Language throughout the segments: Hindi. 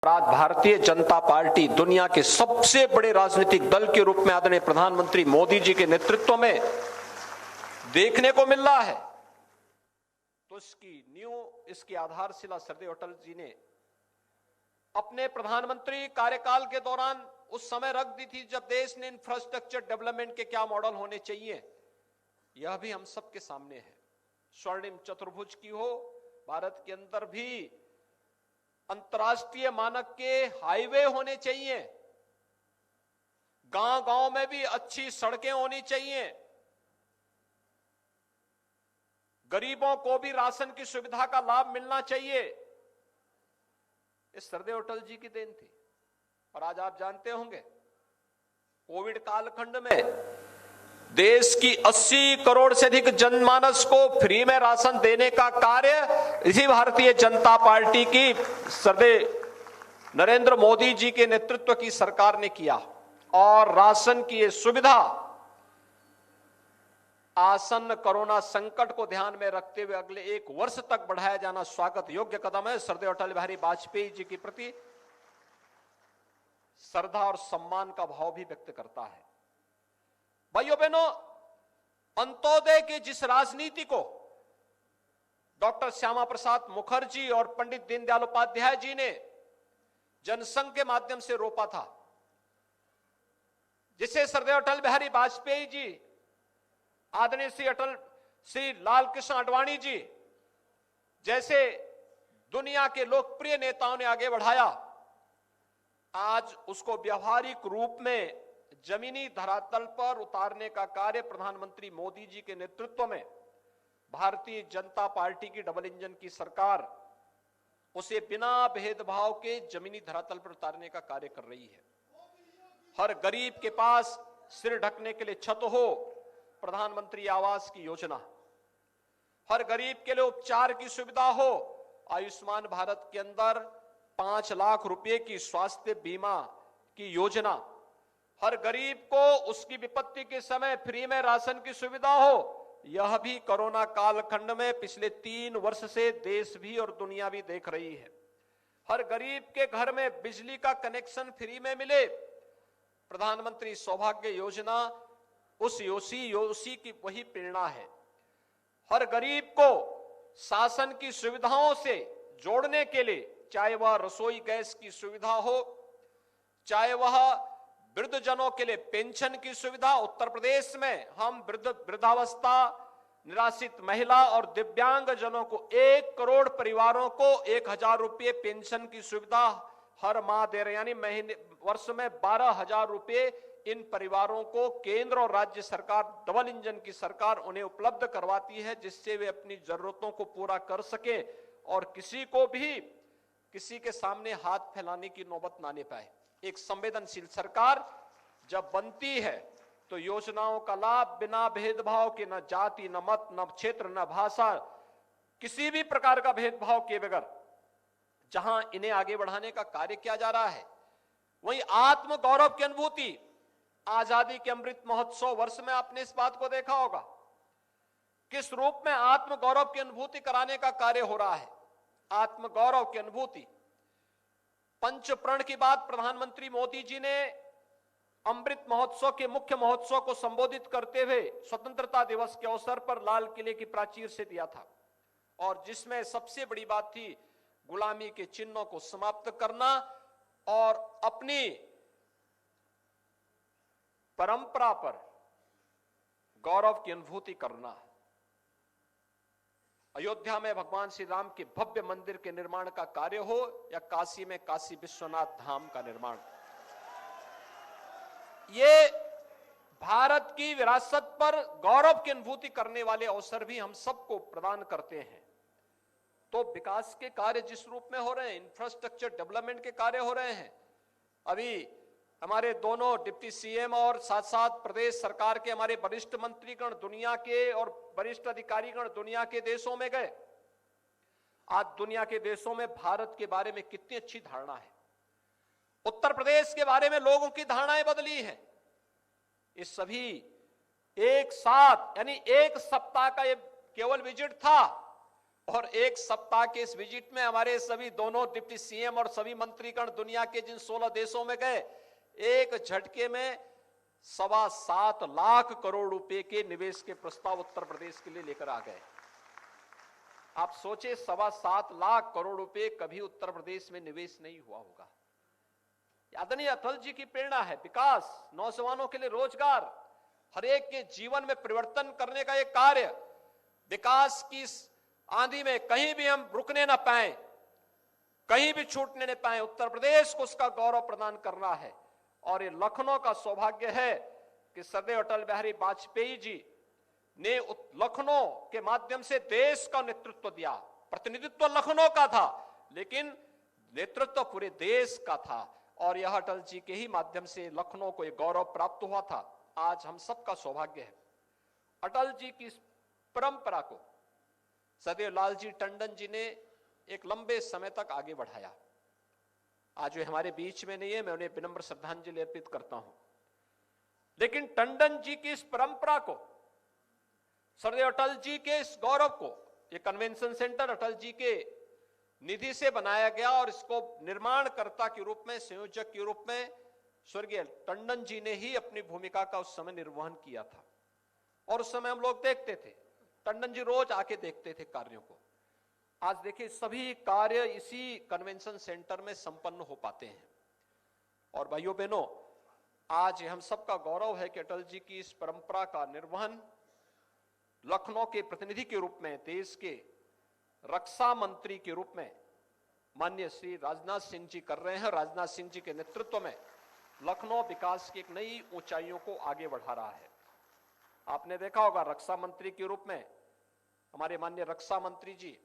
आज भारतीय जनता पार्टी दुनिया के सबसे बड़े राजनीतिक दल के रूप में आदरणीय प्रधानमंत्री मोदी जी के नेतृत्व में देखने को मिल रहा है, तो इसकी आधारशिला सरदेव अटल जी ने अपने प्रधानमंत्री कार्यकाल के दौरान उस समय रख दी थी जब देश ने इंफ्रास्ट्रक्चर डेवलपमेंट के क्या मॉडल होने चाहिए। यह भी हम सबके सामने है। स्वर्णिम चतुर्भुज की हो, भारत के अंदर भी अंतर्राष्ट्रीय मानक के हाईवे होने चाहिए, गांव गांव में भी अच्छी सड़कें होनी चाहिए, गरीबों को भी राशन की सुविधा का लाभ मिलना चाहिए। इस सरदेव अटल जी की देन थी। और आज आप जानते होंगे कोविड कालखंड में देश की 80 करोड़ से अधिक जनमानस को फ्री में राशन देने का कार्य इसी भारतीय जनता पार्टी की सरदेव नरेंद्र मोदी जी के नेतृत्व की सरकार ने किया। और राशन की ये सुविधा आसन्न कोरोना संकट को ध्यान में रखते हुए अगले 1 वर्ष तक बढ़ाया जाना स्वागत योग्य कदम है। सरदेव अटल बिहारी वाजपेयी जी के प्रति श्रद्धा और सम्मान का भाव भी व्यक्त करता है। भाइयों बहनों, अंत्योदय की जिस राजनीति को डॉक्टर श्यामा प्रसाद मुखर्जी और पंडित दीनदयाल उपाध्याय जी ने जनसंघ के माध्यम से रोपा था, जिसे सरदेव अटल बिहारी वाजपेयी जी, आदरणीय श्री लाल कृष्ण आडवाणी जी जैसे दुनिया के लोकप्रिय नेताओं ने आगे बढ़ाया, आज उसको व्यवहारिक रूप में जमीनी धरातल पर उतारने का कार्य प्रधानमंत्री मोदी जी के नेतृत्व में भारतीय जनता पार्टी की डबल इंजन की सरकार उसे बिना भेदभाव के जमीनी धरातल पर उतारने का कार्य कर रही है। हर गरीब के पास सिर ढकने के लिए छत हो, प्रधानमंत्री आवास की योजना, हर गरीब के लिए उपचार की सुविधा हो, आयुष्मान भारत के अंदर 5 लाख रुपए की स्वास्थ्य बीमा की योजना, हर गरीब को उसकी विपत्ति के समय फ्री में राशन की सुविधा हो। यह भी कोरोना कालखंड में पिछले 3 वर्ष से देश भी और दुनिया भी देख रही है। हर गरीब के घर में बिजली का कनेक्शन फ्री में मिले। प्रधानमंत्री सौभाग्य योजना उस योशी की वही प्रेरणा है। हर गरीब को शासन की सुविधाओं से जोड़ने के लिए, चाहे वह रसोई गैस की सुविधा हो, चाहे वह वृद्धजनों के लिए पेंशन की सुविधा। उत्तर प्रदेश में हम वृद्धावस्था, निराश्रित महिला और दिव्यांग जनों को 1 करोड़ परिवारों को 1000 रुपये पेंशन की सुविधा हर माह दे रहे, यानी महीने वर्ष में 12,000 रुपये इन परिवारों को केंद्र और राज्य सरकार, डबल इंजन की सरकार उन्हें उपलब्ध करवाती है, जिससे वे अपनी जरूरतों को पूरा कर सके और किसी को भी किसी के सामने हाथ फैलाने की नौबत ना आने पाए। एक संवेदनशील सरकार जब बनती है तो योजनाओं का लाभ बिना भेदभाव के, न जाति, न मत, न क्षेत्र, न भाषा, किसी भी प्रकार का भेदभाव किए बगैर जहां इन्हें आगे बढ़ाने का कार्य किया जा रहा है, वहीं आत्म गौरव की अनुभूति आजादी के अमृत महोत्सव वर्ष में आपने इस बात को देखा होगा, किस रूप में आत्म गौरव की अनुभूति कराने का कार्य हो रहा है। आत्म गौरव की अनुभूति, पंच प्रण की बात प्रधानमंत्री मोदी जी ने अमृत महोत्सव के मुख्य महोत्सव को संबोधित करते हुए स्वतंत्रता दिवस के अवसर पर लाल किले की प्राचीर से दिया था, और जिसमें सबसे बड़ी बात थी गुलामी के चिन्हों को समाप्त करना और अपनी परंपरा पर गौरव की अनुभूति करना। अयोध्या में भगवान श्री राम के भव्य मंदिर के निर्माण का कार्य हो या काशी में काशी विश्वनाथ धाम का निर्माण, ये भारत की विरासत पर गौरव की अनुभूति करने वाले अवसर भी हम सबको प्रदान करते हैं। तो विकास के कार्य जिस रूप में हो रहे हैं, इंफ्रास्ट्रक्चर डेवलपमेंट के कार्य हो रहे हैं, अभी हमारे दोनों डिप्टी सीएम और साथ साथ प्रदेश सरकार के हमारे वरिष्ठ मंत्रीगण दुनिया के और वरिष्ठ अधिकारीगण दुनिया के देशों में गए। आज दुनिया के देशों में भारत के बारे में कितनी अच्छी धारणा है। उत्तर प्रदेश के बारे में लोगों की धारणाएं बदली हैं। ये सभी एक साथ, यानी 1 सप्ताह का ये केवल विजिट था और एक सप्ताह के इस विजिट में हमारे सभी दोनों डिप्टी सीएम और सभी मंत्रीगण दुनिया के जिन 16 देशों में गए, एक झटके में 7.25 लाख करोड़ रुपए के निवेश के प्रस्ताव उत्तर प्रदेश के लिए लेकर आ गए। आप सोचे 7.25 लाख करोड़ रुपए कभी उत्तर प्रदेश में निवेश नहीं हुआ होगा। आदरणीय अटल जी की प्रेरणा है विकास, नौजवानों के लिए रोजगार, हर एक के जीवन में परिवर्तन करने का एक कार्य। विकास की आंधी में कहीं भी हम रुकने ना पाए, कहीं भी छूटने न पाए, उत्तर प्रदेश को उसका गौरव प्रदान करना है। और ये लखनऊ का सौभाग्य है कि सरदेव अटल बिहारी वाजपेयी जी ने लखनऊ के माध्यम से देश का नेतृत्व दिया। प्रतिनिधित्व लखनऊ का था, लेकिन नेतृत्व पूरे देश का था, और यह अटल जी के ही माध्यम से लखनऊ को यह गौरव प्राप्त हुआ था। आज हम सबका सौभाग्य है अटल जी की इस परंपरा को सदैव लाल जी टंडन जी ने एक लंबे समय तक आगे बढ़ाया। आज वे हमारे बीच में नहीं है, मैं उन्हें विनम्र श्रद्धांजलि अर्पित करता हूं। लेकिन टंडन जी की इस परंपरा को, सरदेव अटल जी के इस गौरव को, ये कन्वेंशन सेंटर अटल जी के निधि से बनाया गया और इसको निर्माणकर्ता के रूप में, संयोजक के रूप में स्वर्गीय टंडन जी ने ही अपनी भूमिका का उस समय निर्वहन किया था। और उस समय हम लोग देखते थे, टंडन जी रोज आके देखते थे कार्यों को। आज देखिए सभी कार्य इसी कन्वेंशन सेंटर में संपन्न हो पाते हैं। और भाइयों बहनों, आज हम सबका गौरव है कि अटल जी की इस परंपरा का निर्वहन लखनऊ के प्रतिनिधि के रूप में, देश के रक्षा मंत्री के रूप में माननीय श्री राजनाथ सिंह जी कर रहे हैं। राजनाथ सिंह जी के नेतृत्व में लखनऊ विकास की एक नई ऊंचाइयों को आगे बढ़ा रहा है। आपने देखा होगा रक्षा मंत्री के रूप में हमारे माननीय रक्षा मंत्री जी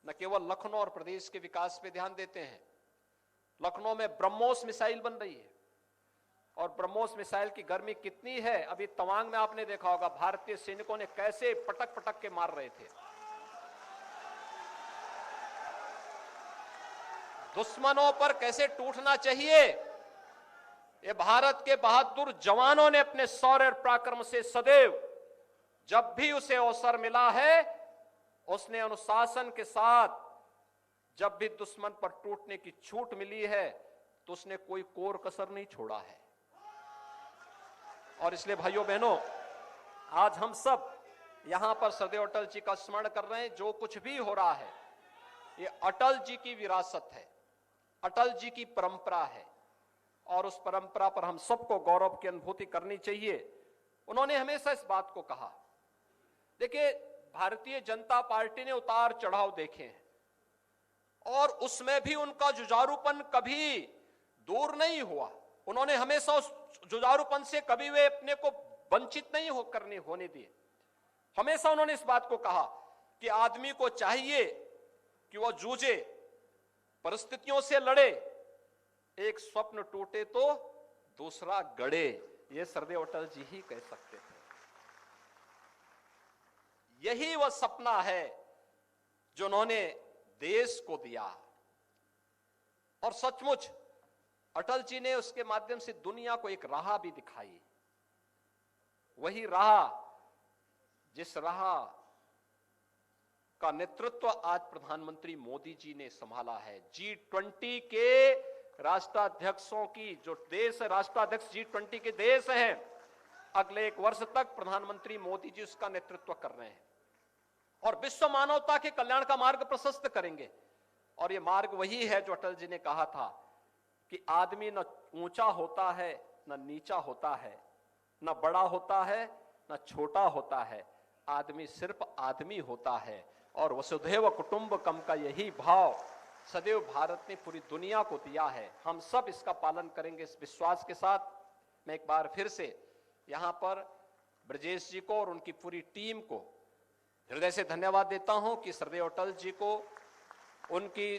न केवल लखनऊ और प्रदेश के विकास पे ध्यान देते हैं, लखनऊ में ब्रह्मोस मिसाइल बन रही है, और ब्रह्मोस मिसाइल की गर्मी कितनी है, अभी तवांग में आपने देखा होगा भारतीय सैनिकों ने कैसे पटक पटक के मार रहे थे। दुश्मनों पर कैसे टूटना चाहिए, ये भारत के बहादुर जवानों ने अपने शौर्य और पराक्रम से सदैव, जब भी उसे अवसर मिला है, उसने अनुशासन के साथ, जब भी दुश्मन पर टूटने की छूट मिली है तो उसने कोई कोर कसर नहीं छोड़ा है। और इसलिए भाइयों बहनों, आज हम सब यहां पर सरदेव अटल जी का स्मरण कर रहे हैं। जो कुछ भी हो रहा है ये अटल जी की विरासत है, अटल जी की परंपरा है, और उस परंपरा पर हम सबको गौरव की अनुभूति करनी चाहिए। उन्होंने हमेशा इस बात को कहा। देखिए, भारतीय जनता पार्टी ने उतार चढ़ाव देखे हैं, और उसमें भी उनका जुझारूपन कभी दूर नहीं हुआ। उन्होंने हमेशा उस जुझारूपन से कभी वे अपने को वंचित नहीं होने दिए। हमेशा उन्होंने इस बात को कहा कि आदमी को चाहिए कि वह जूझे, परिस्थितियों से लड़े, एक स्वप्न टूटे तो दूसरा गढ़े। ये सरदेव अटल जी ही कह सकते थे। यही वह सपना है जो उन्होंने देश को दिया, और सचमुच अटल जी ने उसके माध्यम से दुनिया को एक राह भी दिखाई। वही राह, जिस राह का नेतृत्व आज प्रधानमंत्री मोदी जी ने संभाला है। G20 के राष्ट्राध्यक्षों की जो देश है, राष्ट्राध्यक्ष G20 के देश हैं, अगले 1 वर्ष तक प्रधानमंत्री मोदी जी उसका नेतृत्व कर रहे हैं, और विश्व मानवता के कल्याण का मार्ग प्रशस्त करेंगे। और यह मार्ग वही है जो अटल जी ने कहा था कि आदमी न ऊंचा होता है न नीचा होता है, न बड़ा होता है न छोटा होता है, आदमी सिर्फ आदमी होता है। और वसुधैव कुटुंबकम का यही भाव सदैव भारत ने पूरी दुनिया को दिया है। हम सब इसका पालन करेंगे इस विश्वास के साथ। मैं एक बार फिर से यहां पर ब्रजेश जी को और उनकी पूरी टीम को हृदय से धन्यवाद देता हूं कि सरदेव अटल जी को उनकी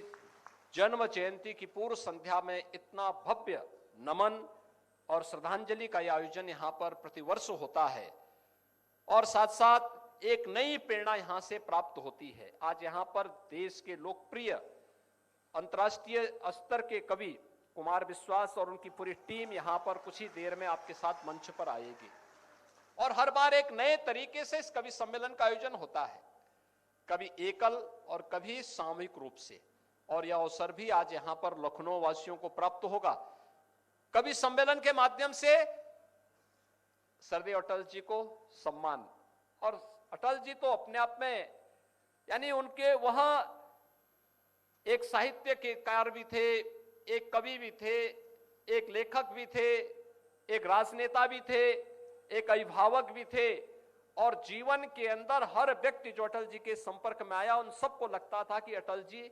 जन्म जयंती की पूर्व संध्या में इतना भव्य नमन और श्रद्धांजलि का यह आयोजन यहां पर प्रतिवर्ष होता है, और साथ साथ एक नई प्रेरणा यहां से प्राप्त होती है। आज यहां पर देश के लोकप्रिय अंतर्राष्ट्रीय स्तर के कवि कुमार विश्वास और उनकी पूरी टीम यहां पर कुछ ही देर में आपके साथ मंच पर आएगी, और हर बार एक नए तरीके से इस कवि सम्मेलन का आयोजन होता है। कभी एकल और कभी सामूहिक रूप से, और यह अवसर भी आज यहां पर लखनऊ वासियों को प्राप्त होगा। कभी सम्मेलन के माध्यम से सरदेव अटल जी को सम्मान, और अटल जी तो अपने आप में यानी उनके वह एक साहित्य के कार भी थे, एक कवि भी थे, एक लेखक भी थे, एक राजनेता भी थे, एक अभिभावक भी थे, और जीवन के अंदर हर व्यक्ति जो अटल जी के संपर्क में आया उन सबको लगता था कि अटल जी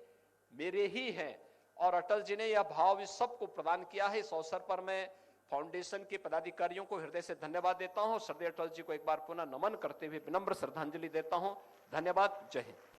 मेरे ही हैं, और अटल जी ने यह भाव इस सबको प्रदान किया है। इस अवसर पर मैं फाउंडेशन के पदाधिकारियों को हृदय से धन्यवाद देता हूं। सरदेव अटल जी को एक बार पुनः नमन करते हुए विनम्र श्रद्धांजलि देता हूं। धन्यवाद। जय हिंद।